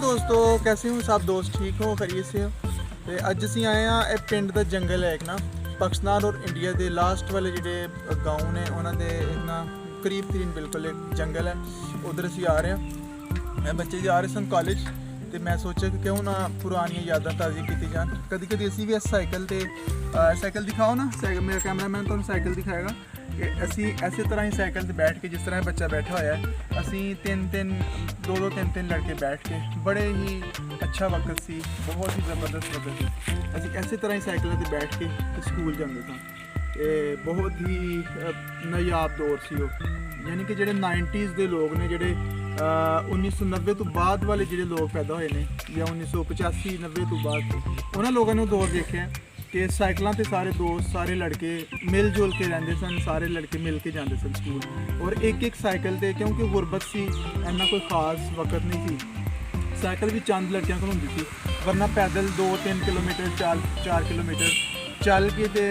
दोस्तों, कैसे हो सब दोस्त? ठीक हो, खरीद से हो? तो अज असी आए हैं एक पिंड का जंगल है एक ना पाकिस्तान और इंडिया के लास्ट वाले जोड़े गाँव ने उन्होंने एक ना करीब तरीन बिल्कुल एक जंगल है, उधर असी आ रहे हैं। मैं बच्चे जा रहे सन कॉलेज, तो मैं सोचा कि क्यों ना पुरानी यादां ताज़ी की जान। कभी कभी असी भी इस साइकिल दिखाओ ना, मेरा कैमरामैन तो साइकिल दिखाएगा कि असी ऐसे तरह ही साइकिल से बैठ के, जिस तरह बच्चा बैठा होया है, असी दो तीन लड़के बैठ के बड़े ही अच्छा वक्त सी, बहुत ही ज़बरदस्त वक्त सी। असी ऐसे तरह ही साइकिल से बैठ के स्कूल जाते थे। बहुत ही नायाब दौर सी वो, यानी कि ਜਿਹੜੇ 90s ਦੇ लोग ने, ਜਿਹੜੇ 1990 तो बाद वाले ਜਿਹੜੇ लोग पैदा होए ने, या 1985-90 तो बाद, उन्होंने लोगों ने दौर देखे कि साइकिलों से सारे दोस्त, सारे लड़के मिल जुल के रहते सन, सारे लड़के मिल के जाते सन स्कूल, और एक साइकिल से, क्योंकि गुरबत सी, इन्ना कोई खास वक्त नहीं थी, साइकिल भी चंद लड़कियों को होंदी थी, वरना पैदल 2-3 किलोमीटर 4 किलोमीटर चल के ते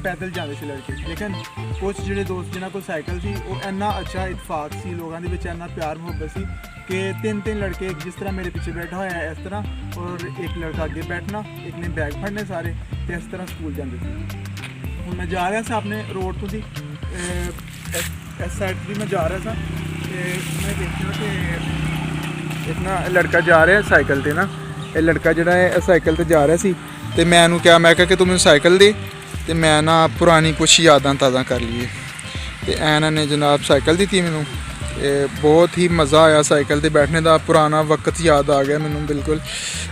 पैदल जाते थे लड़के। लेकिन कुछ जोड़े दोस्त जिन्होंने को साइकिल थी, वो इन्ना अच्छा इतफाक सी, लोगों के विच इन्ना प्यार मुहब्बत सी कि तीन लड़के, जिस तरह मेरे पीछे बैठा होया है इस तरह, और एक लड़का आगे बैठना, एक ने बैग फड़ने सारे, तो इस तरह स्कूल जाते थे। हूँ मैं जा रहा था अपने रोड तो दी इस साइड भी मैं जा रहा था, मैं देखा कि एक ना लड़का जा रहा है साइकिल पर ना, ये लड़का जोड़ा है साइकिल पर जा रहा सी, तो मैं उन्होंने क्या, मैं कि तू मैंने साइकिल दे, तो मैं ना पुरानी कुछ यादां ताज़ा कर लिए। तो इन्होंने जनाब साइकिल दी थी मैनू, बहुत ही मज़ा आया साइकिल पर बैठने का, पुराना वक्त याद आ गया मैनू बिल्कुल।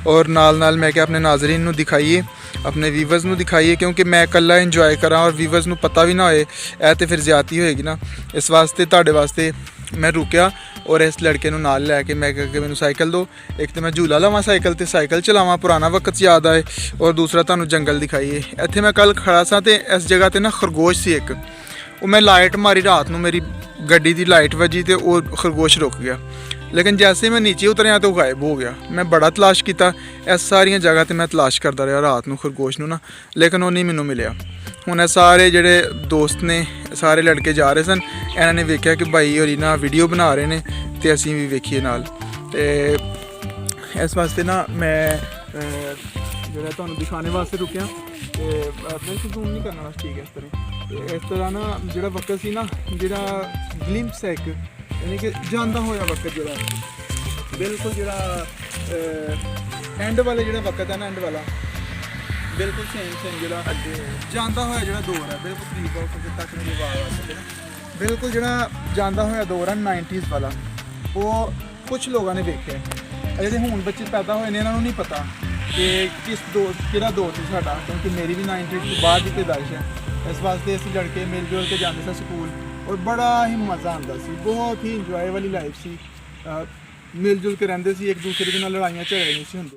और नाल मैं क्या अपने नाजरीन नू दिखाइए, अपने व्यूवर्स नू दिखाइए, क्योंकि मैं कल्ला इंजॉय करा और व्यूवर्स नू पता भी ना होए, ऐ तो फिर ज़्यादती होएगी ना। इस वास्ते तुहाडे वास्ते मैं रुकिया और इस लड़के नू नाल लैके मैं कि मैनू साइकिल दो, एक तो मैं झूला लवां साइकिल ते, साइकिल चलावां, पुराना वक्त याद आए, और दूसरा तुहानू जंगल दिखाइए। इत्थे मैं कल खड़ा सा, तो इस जगह पर ना खरगोश सी एक, वो मैं लाइट मारी रात को, मेरी गड्डी की लाइट वजी, तो वो खरगोश रुक गया। लेकिन जैसे मैं नीचे उतरिया तो गायब हो गया। मैं बड़ा तलाश किया, इस सारिया जगह पर मैं तलाश करता रहा रात को खरगोश नू ना, लेकिन वो नहीं मैनू मिलिया। हुण सारे जोड़े दोस्त ने, सारे लड़के जा रहे सन, इन्होंने वेख्या कि भाई होरी ना वीडियो बना रहे हैं, तो असीं भी वेखीए नाल। तो इस वास्ते ना मैं जो तुहानूं दिखाने वास्ते रुकिया, तो जूम नहीं करना बस, ठीक है। इस तरह ना जो वक्त सी ना, जो ग्लिम्स है एक, यानी कि जांदा होया वक्त, जो बिल्कुल जो एंड वाले जो वक्त है ना, एंड वाला बिल्कुल सेम जो जांदा होया जो दौर है, बिल्कुल करीब तक मेरी आवाज़ आ सके, बिल्कुल जो जांदा होया दौर है 90s वाला, वो कुछ लोगों ने देखे। जो हूँ बच्चे पैदा होए ने, इन्होंने नहीं पता कि किस दोस्त कि दौर से साडा, क्योंकि मेरी भी 90s के बाद की पैदाइश है। इस वास्ते असीं लड़के मिल जुल के जाते थे स्कूल, और बड़ा ही मज़ा आता सी, बहुत ही इंजॉय वाली लाइफ सी, मिल जुल के रहंदे सी, एक दूसरे के नाल लड़ाइयाँ झगड़े नहीं सी हुंदे।